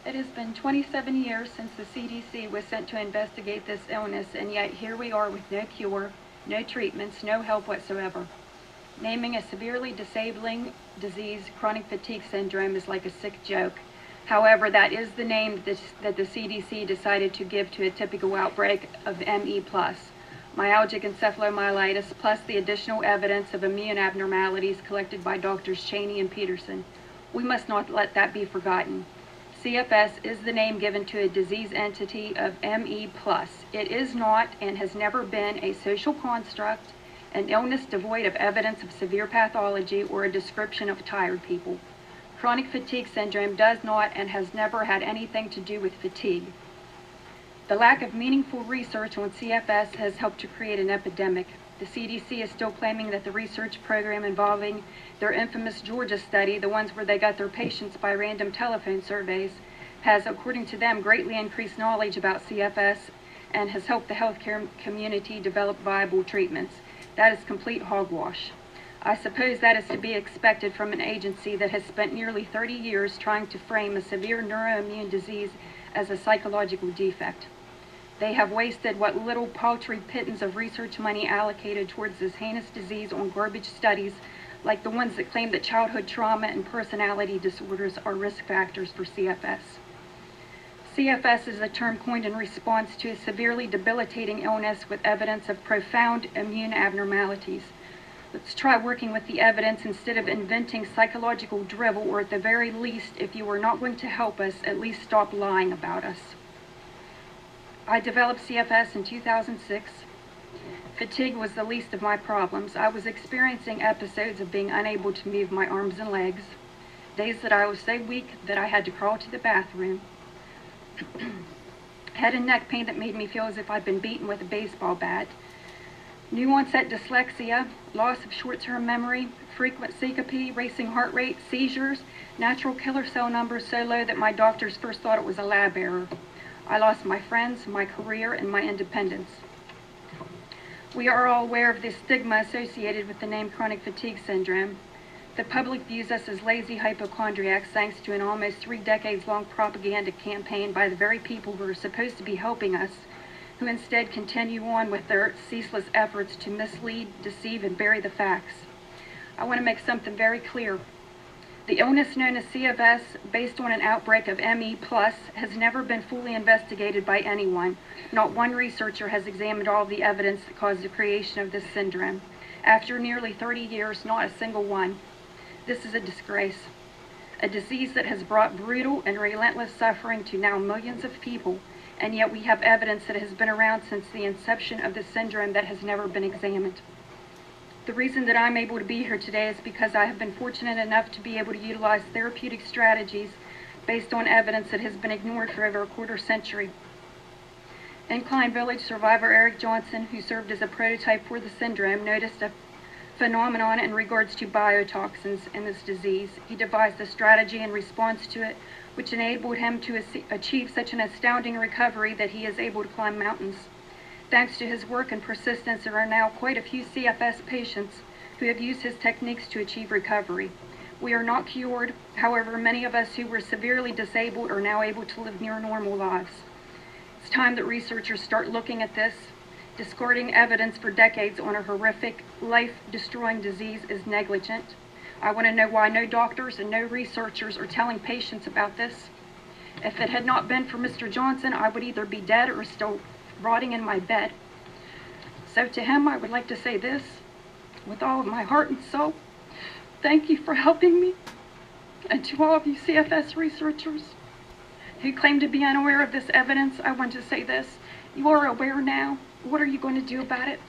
It has been 27 years since the CDC was sent to investigate this illness, and yet here we are with no cure, no treatments, no help whatsoever. Naming a severely disabling disease, chronic fatigue syndrome, is like a sick joke. However, that is the name that the CDC decided to give to a typical outbreak of ME+, myalgic encephalomyelitis, plus the additional evidence of immune abnormalities collected by Drs. Cheney and Peterson. We must not let that be forgotten. CFS is the name given to a disease entity of ME+. It is not and has never been a social construct, an illness devoid of evidence of severe pathology, or a description of tired people. Chronic fatigue syndrome does not and has never had anything to do with fatigue. The lack of meaningful research on CFS has helped to create an epidemic. The CDC is still claiming that the research program involving their infamous Georgia study, the ones where they got their patients by random telephone surveys, has, according to them, greatly increased knowledge about CFS and has helped the healthcare community develop viable treatments. That is complete hogwash. I suppose that is to be expected from an agency that has spent nearly 30 years trying to frame a severe neuroimmune disease as a psychological defect. They have wasted what little paltry pittance of research money allocated towards this heinous disease on garbage studies like the ones that claim that childhood trauma and personality disorders are risk factors for CFS. CFS is a term coined in response to a severely debilitating illness with evidence of profound immune abnormalities. Let's try working with the evidence instead of inventing psychological drivel, or at the very least, if you are not going to help us, at least stop lying about us. I developed CFS in 2006. Fatigue was the least of my problems. I was experiencing episodes of being unable to move my arms and legs, days that I was so weak that I had to crawl to the bathroom, head and neck pain that made me feel as if I'd been beaten with a baseball bat, new onset dyslexia, loss of short-term memory, frequent syncope, racing heart rate, seizures, natural killer cell numbers so low that my doctors first thought it was a lab error. I lost my friends, my career, and my independence. We are all aware of the stigma associated with the name chronic fatigue syndrome. The public views us as lazy hypochondriacs thanks to an almost 3 decades-long propaganda campaign by the very people who are supposed to be helping us, who instead continue on with their ceaseless efforts to mislead, deceive, and bury the facts. I want to make something very clear. The illness known as CFS, based on an outbreak of ME+, has never been fully investigated by anyone. Not one researcher has examined all of the evidence that caused the creation of this syndrome. After nearly 30 years, not a single one. This is a disgrace. A disease that has brought brutal and relentless suffering to now millions of people, and yet we have evidence that has been around since the inception of the syndrome that has never been examined. The reason that I'm able to be here today is because I have been fortunate enough to be able to utilize therapeutic strategies based on evidence that has been ignored for over a quarter century. In Klein Village, survivor Eric Johnson, who served as a prototype for the syndrome, noticed a phenomenon in regards to biotoxins in this disease. He devised a strategy in response to it, which enabled him to achieve such an astounding recovery that he is able to climb mountains. Thanks to his work and persistence, there are now quite a few CFS patients who have used his techniques to achieve recovery. We are not cured. However, many of us who were severely disabled are now able to live near normal lives. It's time that researchers start looking at this. Discarding evidence for decades on a horrific, life-destroying disease is negligent. I want to know why no doctors and no researchers are telling patients about this. If it had not been for Mr. Johnson, I would either be dead or still rotting in my bed. So to him, I would like to say this, with all of my heart and soul: thank you for helping me. And to all of you CFS researchers who claim to be unaware of this evidence, I want to say this: you are aware now. What are you going to do about it?